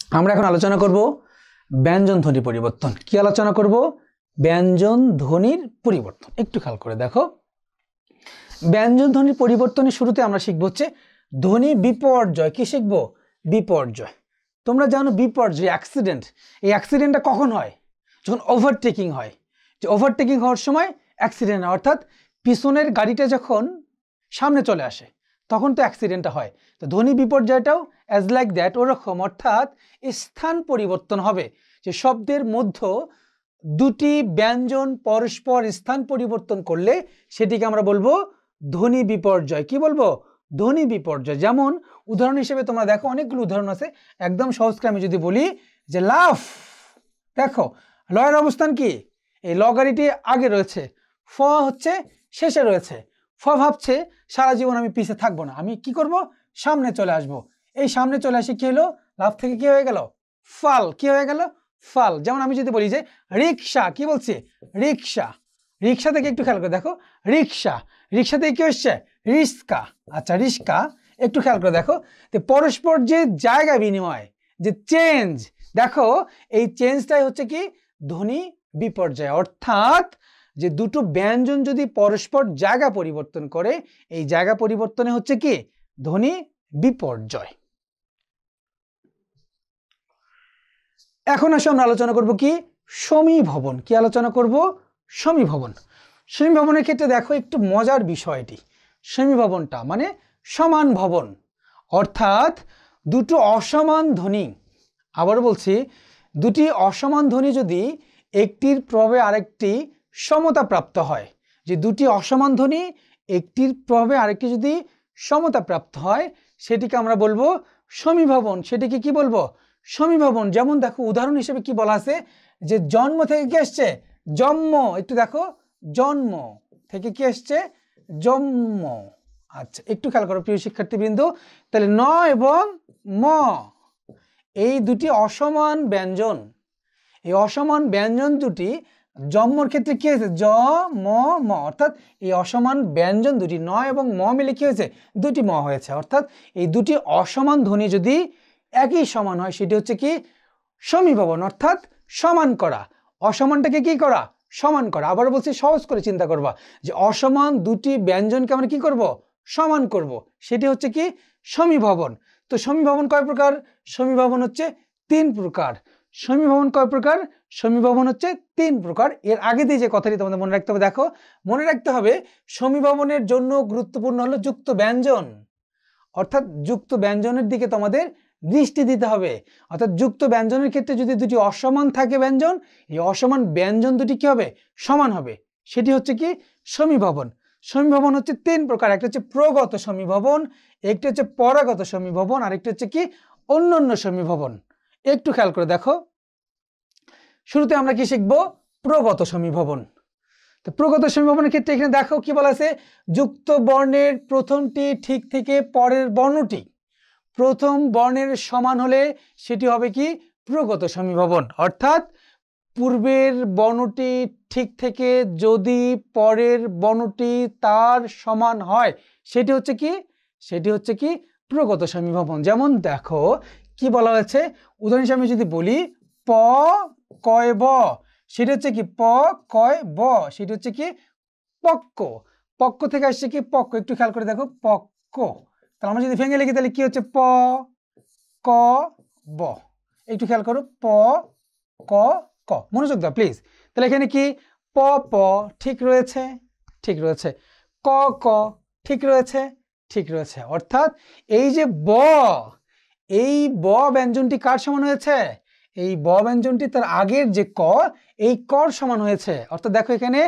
আমরা এখন আলোচনা করব ব্যঞ্জন ধ্বনি পরিবর্তন। কি আলোচনা করব? ব্যঞ্জন ধ্বনির পরিবর্তন। একটু খেয়াল করে দেখো, ব্যঞ্জন ধ্বনির পরিবর্তনের শুরুতে আমরা শিখব হচ্ছে ধ্বনি বিপর্যয়। কি শিখব? বিপর্যয়। তোমরা জানো বিপর্যয় অ্যাক্সিডেন্ট, এই অ্যাক্সিডেন্টটা কখন হয়? যখন ওভারটেকিং হয়। যে ওভারটেকিং হওয়ার সময় অ্যাক্সিডেন্ট হয়, অর্থাৎ পিছনের গাড়িটা যখন সামনে চলে আসে তখন তো অ্যাক্সিডেন্টটা হয়। তো ধ্বনি বিপর্যয়টাও অ্যাজ লাইক দ্যাট, ওরকম, অর্থাৎ স্থান পরিবর্তন হবে। যে শব্দের মধ্যে দুটি ব্যঞ্জন পরস্পর স্থান পরিবর্তন করলে সেটিকে আমরা বলবো ধ্বনি বিপর্যয়। কি বলবো? ধ্বনি বিপর্যয়। যেমন উদাহরণ হিসেবে তোমরা দেখো, অনেকগুলো উদাহরণ আছে। একদম সহজ করে আমি যদি বলি যে লাফ, দেখো লয়ের অবস্থান কি? এই ল গাড়িটি আগে রয়েছে, ফ হচ্ছে শেষে রয়েছে। ফ ভাবছে সারা জীবন আমি পিছে থাকবো না, আমি কি করব? সামনে চলে আসব। এই সামনে চলে আসে কি হলো? লাফ থেকে কি হয়ে গেল? ফাল। কি হয়ে গেল? ফাল। যেমন আমি যদি বলি যে রিক্সা, কি বলছি? রিক্সা। রিক্সা থেকে একটু খেয়াল করে দেখো, রিক্সা, রিক্সা থেকে কি হচ্ছে? রিস্কা। আচ্ছা, রিস্কা। একটু খেয়াল করে দেখো, তো পরস্পর যে জায়গা বিনিময়, যে চেঞ্জ, দেখো এই চেঞ্জটাই হচ্ছে কি? ধ্বনি বিপর্যয়। অর্থাৎ যে দুটো ব্যঞ্জন যদি পরস্পর জায়গা পরিবর্তন করে, এই জায়গা পরিবর্তনে হচ্ছে কি? ধ্বনি বিপর্যয়। এখন আসলে আমরা আলোচনা করব কি? সমীভবন। কি আলোচনা করব? সমীভবন। সমীভবনের ক্ষেত্রে দেখো একটু মজার বিষয়টি, সমীভবনটা মানে সমান ভবন, অর্থাৎ দুটো অসমান ধ্বনি, আবার বলছি দুটি অসমান ধ্বনি যদি একটির প্রভাবে আরেকটি সমতা প্রাপ্ত হয়, যে দুটি অসমান ধ্বনি একটির প্রভাবে আরেকটি যদি সমতা প্রাপ্ত হয়, সেটিকে আমরা বলবো সমীভবন। সেটিকে কি বলবো? সমীভবন। যেমন দেখো উদাহরণ হিসেবে কি বলা আছে, যে জন্ম থেকে কি আসছে? জন্ম। একটু দেখো, জন্ম থেকে কি আসছে? জন্ম। আচ্ছা, একটু খেয়াল করো প্রিয় শিক্ষার্থীবৃন্দ, তাহলে ন এবং ম, এই দুটি অসমান ব্যঞ্জন, এই অসমান ব্যঞ্জন দুটি জন্মর ক্ষেত্রে কি হয়েছে? জ ম ম, অর্থাৎ এই অসমান ব্যঞ্জন দুটি ন এবং ম মিলে কি হয়েছে? দুটি ম হয়েছে। অর্থাৎ এই দুটি অসমান ধ্বনি যদি একই সমান হয়, সেটি হচ্ছে কি? সমীভবন, অর্থাৎ সমান করা। অসমানটাকে কি করা? সমান করা। আবার বলছি, সহজ করে চিন্তা করবা, যে অসমান দুটি ব্যঞ্জনকে আমরা কি করব? সমান করব। সেটি হচ্ছে কি? সমীভবন। তো সমীভবন কয় প্রকার? সমীভবন হচ্ছে 3 প্রকার। সমীভবন কয় প্রকার? সমীভবন হচ্ছে 3 প্রকার। এর আগে দিয়ে যে কথাটি তোমাদের মনে রাখতে হবে, দেখো মনে রাখতে হবে সমীভবনের জন্য গুরুত্বপূর্ণ হলো যুক্ত ব্যঞ্জন, অর্থাৎ যুক্ত ব্যঞ্জনের দিকে তোমাদের দৃষ্টি দিতে হবে। অর্থাৎ যুক্ত ব্যঞ্জনের ক্ষেত্রে যদি দুটি অসমান থাকে ব্যঞ্জন, এই অসমান ব্যঞ্জন দুটি কি হবে? সমান হবে। সেটি হচ্ছে কি? সমীভবন। সমীভবন হচ্ছে 3 প্রকার। একটা হচ্ছে প্রগত সমীভবন, একটি হচ্ছে পরাগত সমীভবন, আর একটি হচ্ছে কি? অন্যান্য সমীভবন। একটু খেয়াল করে দেখো, শুরুতে আমরা কি শিখব? প্রগত সমীভবন। তো প্রগত সমীভবনের ক্ষেত্রে এখানে দেখো কি বলা আছে, যুক্ত বর্ণের প্রথমটি ঠিক থেকে পরের বর্ণটি প্রথম বর্ণের সমান হলে সেটি হবে কি? প্রগত সমীভবন। অর্থাৎ পূর্বের বর্ণটি ঠিক থেকে যদি পরের বর্ণটি তার সমান হয়, সেটি হচ্ছে কি? সেটি হচ্ছে কি? প্রগত সমীভবন। যেমন দেখো কি বলা হয়েছে, উদাহরণ হিসেবে আমি যদি বলি প কয় ব, সেটি হচ্ছে কি? প কয় ব, সেটি হচ্ছে কি? পক্ক। পক্ক থেকে আসছে কি? পক্ক। একটু খেয়াল করে দেখো, পক্ক। তাহলে আমরা যদি ভেঙে লিখি তাহলে কি হচ্ছে? প ক ব। একটু খেয়াল করো, প ক ক, মনোযোগ দাও প্লিজ। তাহলে এখানে কি? প প ঠিক রয়েছে, ঠিক রয়েছে। ক ক ঠিক রয়েছে, ঠিক রয়েছে। অর্থাৎ এই যে ব, এই ব ব্যঞ্জনটি কার সমান হয়েছে? এই ব ব্যঞ্জনটি তার আগের যে ক, এই কর সমান হয়েছে। অর্থাৎ দেখো এখানে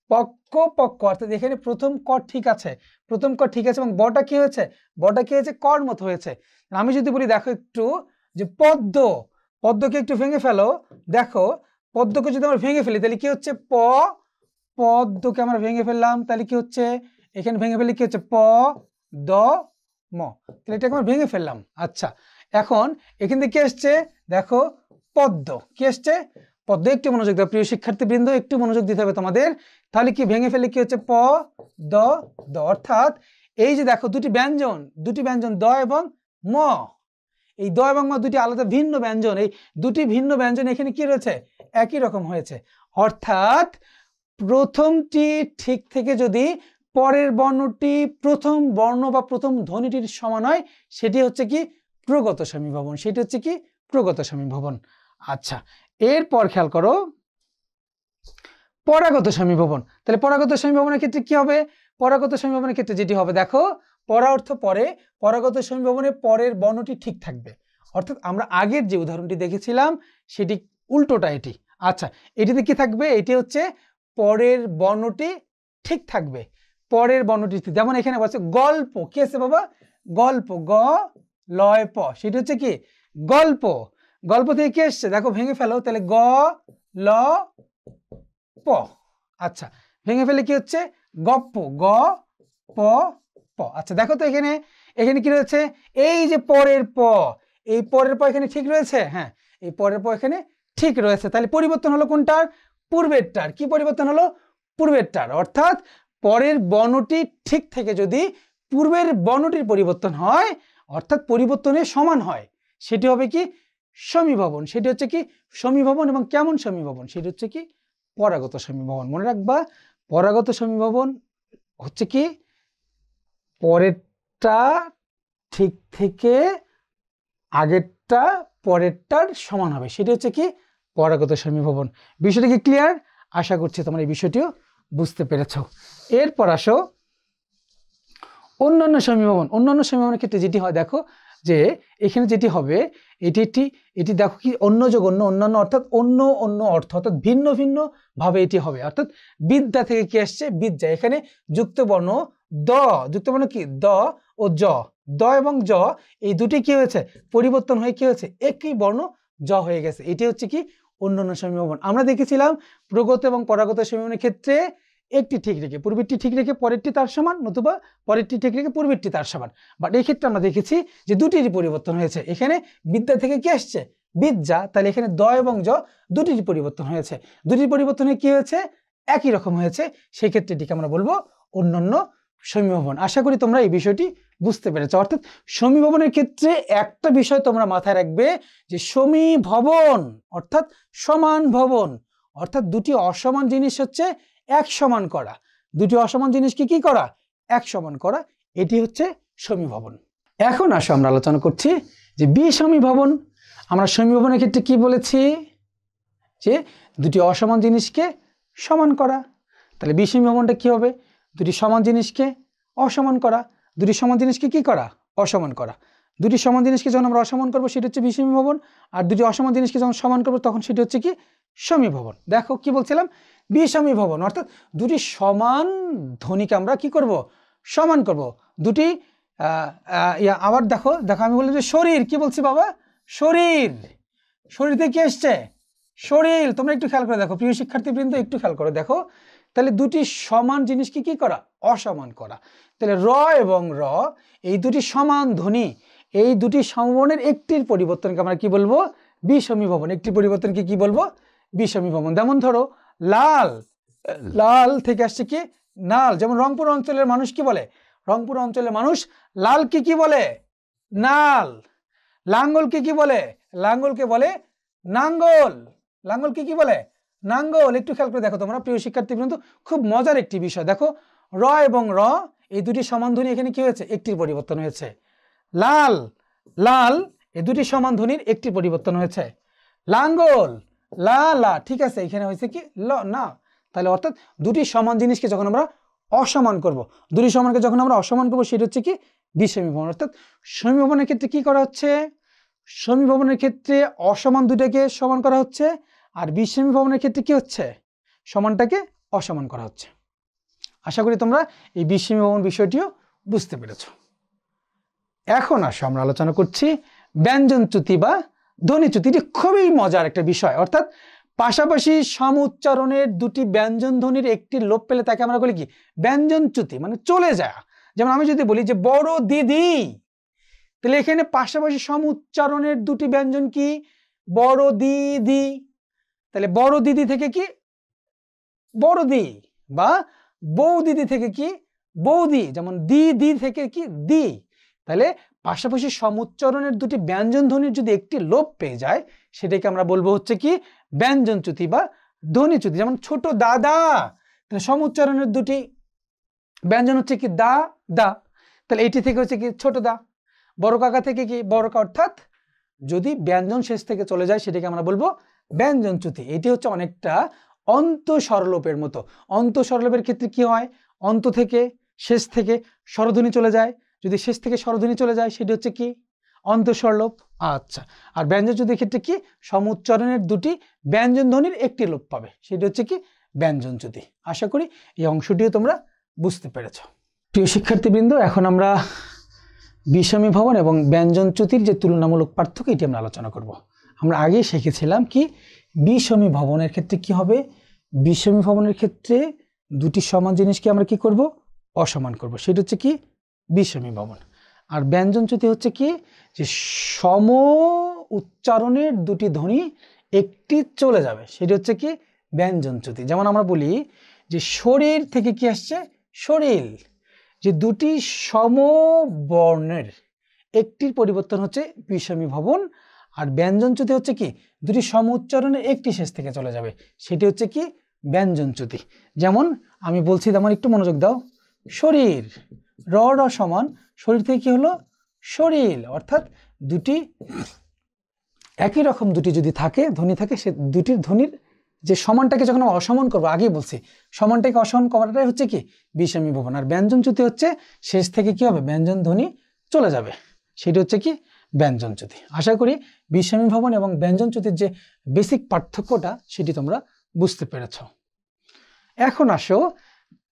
পক্ক পক্ক, অর্থাৎ এখানে প্রথম ক ঠিক আছে, প্রথম ক ঠিক আছে, এবং বটা কি হয়েছে? বটা কি হয়েছে? কর মতো হয়েছে। আমি যদি বলি দেখো একটু, যে পদ্ম, পদ্মকে একটু ভেঙে ফেলো, দেখো পদ্মকে যদি আমরা ভেঙে ফেলি তাহলে কি হচ্ছে? প, পদ্মকে আমরা ভেঙে ফেললাম, তাহলে কি হচ্ছে? এখানে ভেঙে ফেলে কি হচ্ছে? প দ ম, তাহলে এটাকে আমরা ভেঙে ফেললাম। আচ্ছা, এখন এখান থেকে কি আসছে? দেখো পদ্ম, কি আসছে? পদ্ম। একটু মনোযোগ দাও প্রিয় শিক্ষার্থীবৃন্দ, একটু মনোযোগ দিতে হবে তোমাদের। তাহলে কি ভেঙে ফেলে কি হচ্ছে? প দ দ। অর্থাৎ এই যে দেখো দুটি ব্যঞ্জন, দুটি ব্যঞ্জন দ এবং ম, এই দ এবং ম দুটি আলাদা ভিন্ন ব্যঞ্জন, এই দুটি ভিন্ন ব্যঞ্জন এখানে কি রয়েছে, একই রকম হয়েছে। অর্থাৎ প্রথমটি ঠিক থেকে যদি পরের বর্ণটি প্রথম বর্ণ বা প্রথম ধ্বনিটির সমান হয় সেটি হচ্ছে কি প্রগত সমীভবন, সেটি হচ্ছে কি প্রগত সমীভবন। আচ্ছা, এরপর খেয়াল করো পরাগত সমীভবন। তাহলে পরাগত সমীভবনের ক্ষেত্রে কি হবে, পরাগত সমীভবনের ক্ষেত্রে যেটি হবে দেখো, পরা অর্থ পরে, পরাগত সমীভবনে পরের বর্ণটি ঠিক থাকবে। অর্থাৎ আমরা আগের যে উদাহরণটি দেখেছিলাম সেটি উল্টোটা এটি। আচ্ছা, এটিতে কি থাকবে, এটি হচ্ছে পরের বর্ণটি ঠিক থাকবে, পরের বর্ণটি, যেমন এখানে বলছে গল্প, কি আছে বাবা, গল্প, গ লয় প, সেটি হচ্ছে কি গল্প। গল্প থেকে কি এসছে দেখো, ভেঙে ফেলো, তাহলে গ ল প। আচ্ছা, ভেঙে ফেলে কি হচ্ছে গপ্প, গ প প। আচ্ছা দেখো তো এখানে, এখানে কি রয়েছে, এই যে পরের প, এই পরের প এখানে ঠিক রয়েছে, হ্যাঁ এই পরের প এখানে ঠিক রয়েছে। তাহলে পরিবর্তন হলো কোনটার, পূর্বেরটার। কি পরিবর্তন হলো, পূর্বেরটার। অর্থাৎ পরের বর্ণটি ঠিক থেকে যদি পূর্বের বর্ণটির পরিবর্তন হয়, অর্থাৎ পরিবর্তনে সমান হয়, সেটি হবে কি সমীভবন। সেটি হচ্ছে কি সমীভবন। এবং কেমন সমীভবন, সেটি হচ্ছে কি পরাগত সমীভবন। মনে রাখবা, পরাগত সমীভবন হচ্ছে কি পরেরটা ঠিক থেকে আগেরটা পরেরটার সমান হবে, সেটি হচ্ছে কি পরাগত সমীভবন। বিষয়টি কি ক্লিয়ার? আশা করছি তোমরা এই বিষয়টিও বুঝতে পেরেছ। এরপর আসো অন্যান্য সমীভবন। অন্যান্য সমীভবনের ক্ষেত্রে যেটি হয় দেখো, যে এখানে যেটি হবে এটি দেখো কি অন্য যোগ অন্য, অন্যান্য অর্থাৎ অন্য অন্য অর্থ, অর্থাৎ ভিন্ন ভিন্ন ভাবে এটি হবে। অর্থাৎ বিদ্যা থেকে কি আসছে, বিদ্যা। এখানে যুক্ত বর্ণ দ, যুক্ত বর্ণ কি দ ও জ, দ এবং জ এই দুটি কি হয়েছে পরিবর্তন হয়ে কি হয়েছে একই বর্ণ জ হয়ে গেছে। এটি হচ্ছে কি অন্যান্য সমীভবন। আমরা দেখেছিলাম প্রগত এবং পরাগত সমীভবনের ক্ষেত্রে একটি ঠিক রেখে পূর্বেরটি ঠিক রেখে পরেরটি তার সমান, নতুবা পরেরটি ঠিক রেখে পূর্বেরটি তার সমান। বাট এই ক্ষেত্রে আমরা দেখেছি যে দুটিরই পরিবর্তন হয়েছে। এখানে বিদ্যা থেকে কি আসছে বিদ্যা, তাহলে এখানে দ এবং জ দুটির পরিবর্তন হয়েছে। দুটির পরিবর্তনে কি হয়েছে একই রকম হয়েছে, সেই ক্ষেত্রে এটিকে আমরা বলবো অন্যান্য সমীভবন। আশা করি তোমরা এই বিষয়টি বুঝতে পেরেছো। অর্থাৎ সমীভবনের ক্ষেত্রে একটা বিষয় তোমরা মাথায় রাখবে যে সমীভবন অর্থাৎ সমান ভবন, অর্থাৎ দুটি অসমান জিনিস হচ্ছে এক সমান করা, দুটি অসমান জিনিসকে কি করা এক সমান করা, এটি হচ্ছে সমীভবন। এখন আসো আমরা আলোচনা করছি যে বিষমীভবন। আমরা সমীভবনের ক্ষেত্রে কি বলেছি, যে দুটি অসমান জিনিসকে সমান করা। তাহলে বিষমীভবনটা কি হবে, দুটি সমান জিনিসকে অসমান করা, দুটি সমান জিনিসকে কি করা অসমান করা। দুটি সমান জিনিসকে যখন আমরা অসমান করবো সেটা হচ্ছে বিষমীভবন, আর দুটি অসমান জিনিসকে যখন সমান করবো তখন সেটা হচ্ছে কি সমীভবন। দেখো কি বলছিলাম, বিষমীভবন অর্থাৎ দুটি সমান ধ্বনিকে আমরা কি করব সমান করব। দুটি আবার দেখো দেখো আমি বললাম যে শরীর, কি বলছি বাবা শরীর, শরীর থেকে কি আসছে শরীর। তোমরা একটু খেয়াল করে দেখো প্রিয় শিক্ষার্থীবৃন্দ, একটু খেয়াল করে দেখো, তাহলে দুটি সমান জিনিসকে কি করা অসমান করা। তাহলে র এবং র এই দুটি সমান ধ্বনি, এই দুটি সমীভবনের একটির পরিবর্তনকে আমরা কি বলবো বিষমীভবন, একটি পরিবর্তনকে কি বলবো বিষমীভবন। যেমন ধরো লাল, লাল থেকে আসছে কি নাল। যেমন রংপুর অঞ্চলের মানুষ কি বলে, রংপুর অঞ্চলের মানুষ লালকে কি বলে নাল। লাঙ্গলকে কি বলে, লাঙ্গলকে বলে নাঙ্গল, লাঙ্গলকে কি বলে নাঙ্গল। একটু খেয়াল করে দেখো তোমরা প্রিয় শিক্ষার্থীবৃন্দ, খুব মজার একটি বিষয়। দেখো র এবং র এই দুটি সমান ধ্বনি এখানে কি হয়েছে একটির পরিবর্তন হয়েছে। লাল, লাল এই দুটি সমান ধ্বনির একটি পরিবর্তন হয়েছে। লাঙ্গল, লা লা, ঠিক আছে এখানে হয়েছে কি ল না। তাহলে অর্থাৎ দুটি সমান জিনিসকে যখন আমরা অসমান করব, দুটি সমানকে যখন আমরা অসমান করবো সেটা হচ্ছে কি বিষমীভবন। অর্থাৎ সমীভবনের ক্ষেত্রে কি করা হচ্ছে, সমীভবনের ক্ষেত্রে অসমান দুটাকে সমান করা হচ্ছে, আর বিষমীভবনের ক্ষেত্রে কি হচ্ছে সমানটাকে অসমান করা হচ্ছে। আশা করি তোমরা এই বিষমীভবন বিষয়টিও বুঝতে পেরেছ। এখন আসো আমরা আলোচনা করছি ব্যঞ্জনচ্যুতি বা ধ্বনিচ্যুতি। এটি খুবই মজার একটা বিষয়। অর্থাৎ পাশাপাশি সম উচ্চারণের দুটি ব্যঞ্জন ধ্বনির একটি লোপ পেলে তাকে আমরা বলি কি ব্যঞ্জনচ্যুতি, মানে চলে যায়। যেমন আমি যদি বলি যে বড় দিদি, তাহলে এখানে পাশাপাশি সম উচ্চারণের দুটি ব্যঞ্জন কি বড় দিদি, তাহলে বড় দিদি থেকে কি বড়দি, বা বউ দিদি থেকে কি বৌদি। যেমন দি দি থেকে কি দি, তাহলে পাশাপাশি সমুচ্চারণের দুটি ব্যঞ্জন ধ্বনির যদি একটি লোপ পেয়ে যায় সেটাকে আমরা বলবো হচ্ছে কি ব্যঞ্জনচ্যুতি বা ধ্বনিচ্যুতি। যেমন ছোট দাদা, তাহলে সমুচ্চারণের দুটি ব্যঞ্জন হচ্ছে কি দা দা, তাহলে এটি থেকে হচ্ছে কি ছোট দা। বড় কাকা থেকে কি বড় কা, অর্থাৎ যদি ব্যঞ্জন শেষ থেকে চলে যায় সেটাকে আমরা বলবো ব্যঞ্জনচ্যুতি। এটি হচ্ছে অনেকটা অন্তঃস্বরলোপের মতো। অন্তঃস্বরলোপের ক্ষেত্রে কি হয়, অন্ত থেকে শেষ থেকে স্বরধ্বনি চলে যায়, যদি শেষ থেকে স্বরধ্বনি চলে যায় সেটি হচ্ছে কি অন্তঃস্বরলোপ। আচ্ছা, আর ব্যঞ্জনচ্যুতির ক্ষেত্রে কি সমুচ্চারণের দুটি ব্যঞ্জন ধ্বনির একটি লোপ পাবে, সেটি হচ্ছে কি ব্যঞ্জনচ্যুতি। আশা করি এই অংশটিও তোমরা বুঝতে পেরেছ। প্রিয় শিক্ষার্থীবৃন্দ, এখন আমরা বিষমী ভবন এবং ব্যঞ্জনচ্যুতির যে তুলনামূলক পার্থক্য এটি আমরা আলোচনা করব। আমরা আগে শিখেছিলাম কি বিষমী ভবনের ক্ষেত্রে কি হবে, বিষমী ভবনের ক্ষেত্রে দুটি সমান জিনিসকে আমরা কি করব, অসমান করব, সেটা হচ্ছে কি বিষমী ভবন। আর ব্যঞ্জনচ্যুতি হচ্ছে কি যে সম উচ্চারণের দুটি ধ্বনি একটি চলে যাবে, সেটা হচ্ছে কি ব্যঞ্জনচ্যুতি। যেমন আমরা বলি যে শরীর থেকে কি আসছে শরীর, যে দুটি সমবর্ণের একটির পরিবর্তন হচ্ছে বিষমী ভবন। আর ব্যঞ্জনচ্যুতি হচ্ছে কি দুটি সম উচ্চারণের একটি শেষ থেকে চলে যাবে, সেটি হচ্ছে কি ব্যঞ্জনচ্যুতি। যেমন আমি বলছি, আমার একটু মনোযোগ দাও, শরীর র র সমান, শরীর থেকে কি হলো শরীর, অর্থাৎ দুটি একই রকম দুটি যদি থাকে ধ্বনি থাকে, সে দুটির ধ্বনির যে সমানটাকে যখন আমরা অসমান করবো, আগেই বলছি সমানটাকে অসমান করাটাই হচ্ছে কি বিষমী ভবন। আর ব্যঞ্জনচ্যুতি হচ্ছে শেষ থেকে কি হবে ব্যঞ্জন ধ্বনি চলে যাবে, সেটি হচ্ছে কি ব্যঞ্জনচ্যুতি। আশা করি বিষমী ভবন এবং ব্যঞ্জনচ্যুতির যে বেসিক পার্থক্যটা সেটি তোমরা বুঝতে পেরেছ। এখন আসো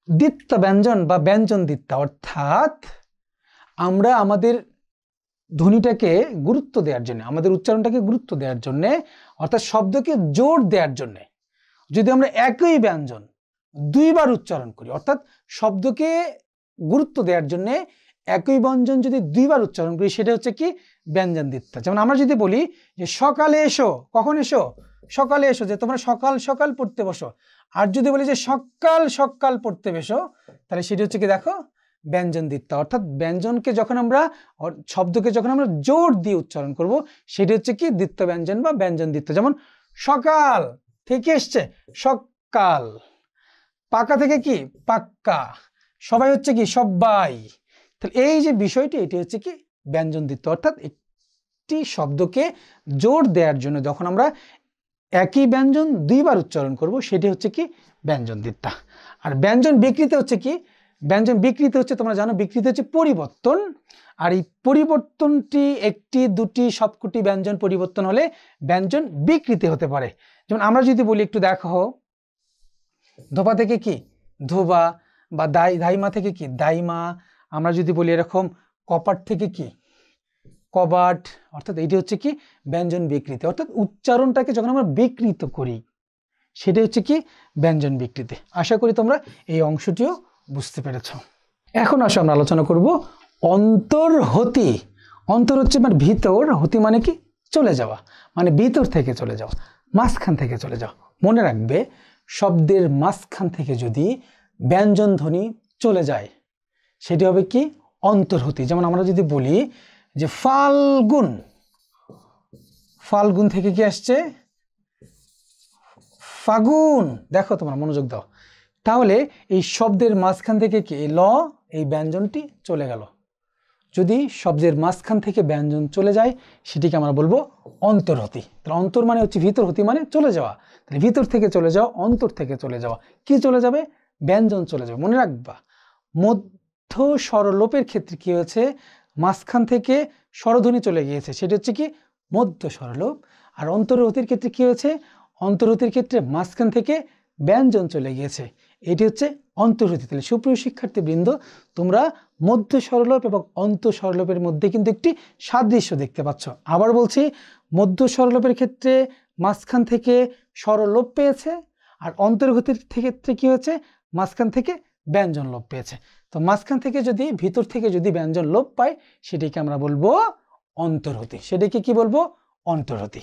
দ্বিত্ব ব্যঞ্জন বা ব্যঞ্জন দ্বিত্ব, অর্থাৎ আমরা আমাদের ধ্বনিটাকে গুরুত্ব দেওয়ার জন্য, আমাদের উচ্চারণটাকে গুরুত্ব দেওয়ার জন্য, অর্থাৎ শব্দকে জোর দেওয়ার জন্য যদি আমরা একই ব্যঞ্জন দুইবার উচ্চারণ করি, অর্থাৎ শব্দকে গুরুত্ব দেওয়ার জন্য একই ব্যঞ্জন যদি দুইবার উচ্চারণ করি, সেটা হচ্ছে কি ব্যঞ্জন দ্বিত্ব। যেমন আমরা যদি বলি যে সকালে এসো, কখন এসো সকালে এসো, যে তোমরা সকাল সকাল পড়তে বসো, আর যদি বলি যে সকাল সকাল পড়তে বসো, তাহলে সেটি হচ্ছে কি দেখো ব্যঞ্জন দ্বিত্ব। অর্থাৎ ব্যঞ্জনকে যখন আমরা শব্দকে যখন আমরা জোর দিয়ে উচ্চারণ করব, সেটি হচ্ছে কি দ্বিত্ব ব্যঞ্জন বা ব্যঞ্জন দ্বিত্ব। যেমন সকাল থেকে এসছে সকাল, পাকা থেকে কি পাক্কা, সবাই হচ্ছে কি সবাই। তাহলে এই যে বিষয়টি, এটি হচ্ছে কি ব্যঞ্জন দ্বিত্ব। অর্থাৎ একটি শব্দকে জোর দেওয়ার জন্য যখন আমরা একই ব্যঞ্জন দুইবার উচ্চারণ করব, সেটি হচ্ছে কি ব্যঞ্জন দ্বিত্ব। আর ব্যঞ্জন বিকৃতি হচ্ছে কি, ব্যঞ্জন বিকৃতি হচ্ছে তোমরা জানো বিকৃতি হচ্ছে পরিবর্তন, আর এই পরিবর্তনটি একটি দুটি সবকটি ব্যঞ্জন পরিবর্তন হলে ব্যঞ্জন বিকৃতি হতে পারে। যেমন আমরা যদি বলি, একটু দেখো, ধোপা থেকে কি ধোবা, বা দাইমা থেকে কি দাইমা। আমরা যদি বলি এরকম কপাট থেকে কি কবাট, অর্থাৎ এটি হচ্ছে কি ব্যঞ্জন বিকৃতি। অর্থাৎ উচ্চারণটাকে যখন আমরা বিকৃত করি, সেটা হচ্ছে কি ব্যঞ্জন বিকৃতি। আশা করি তোমরা এই অংশটিও বুঝতে পেরেছ। এখন আসো আমরা আলোচনা করব অন্তর্হতি। অন্তর হচ্ছে মানে ভিতর, হতি মানে কি চলে যাওয়া, মানে ভিতর থেকে চলে যাওয়া, মাঝখান থেকে চলে যাওয়া। মনে রাখবে শব্দের মাঝখান থেকে যদি ব্যঞ্জন ধ্বনি চলে যায় সেটি হবে কি অন্তর্হতি। যেমন আমরা যদি বলি যে ফাল্গুন, ফাল্গুন থেকে কি আসছে ফাগুন। দেখো তোমরা মনোযোগ দাও, তাহলে এই শব্দের মাঝখান থেকে কি ল, এই ব্যঞ্জনটি চলে গেল। যদি শব্দের মাঝখান থেকে ব্যঞ্জন চলে যায় সেটিকে আমরা বলবো অন্তর্হতি। তাহলে অন্তর মানে হচ্ছে ভিতর, হতি মানে চলে যাওয়া। তাহলে ভিতর থেকে চলে যাওয়া, অন্তর থেকে চলে যাওয়া, কি চলে যাবে ব্যঞ্জন চলে যাবে। মনে রাখবা মধ্য স্বরলোপের ক্ষেত্রে কি হয়েছে, মাঝখান থেকে স্বরধ্বনি চলে গিয়েছে, সেটা হচ্ছে কি মধ্য স্বরলোপ। আর অন্তর্হতির ক্ষেত্রে কি হয়েছে, অন্তর্হতির ক্ষেত্রে মাঝখান থেকে ব্যঞ্জন চলে গিয়েছে, এটি হচ্ছে অন্তর্হতি। তাহলে সুপ্রিয় শিক্ষার্থীবৃন্দ, তোমরা মধ্য স্বরলোপ এবং অন্ত স্বরলোপের মধ্যে কিন্তু একটি সাদৃশ্য দেখতে পাচ্ছ। আবার বলছি, মধ্য স্বরলোপের ক্ষেত্রে মাঝখান থেকে স্বরলোপ পেয়েছে, আর অন্তর্হতির ক্ষেত্রে কি হয়েছে মাঝখান থেকে ব্যঞ্জন লোপ পেয়েছে। তো মাঝখান থেকে যদি ভিতর থেকে যদি ব্যঞ্জন লোপ পায় সেটিকে আমরা বলবো অন্তর্হতি, সেটাকে কি বলবো অন্তর্হতি।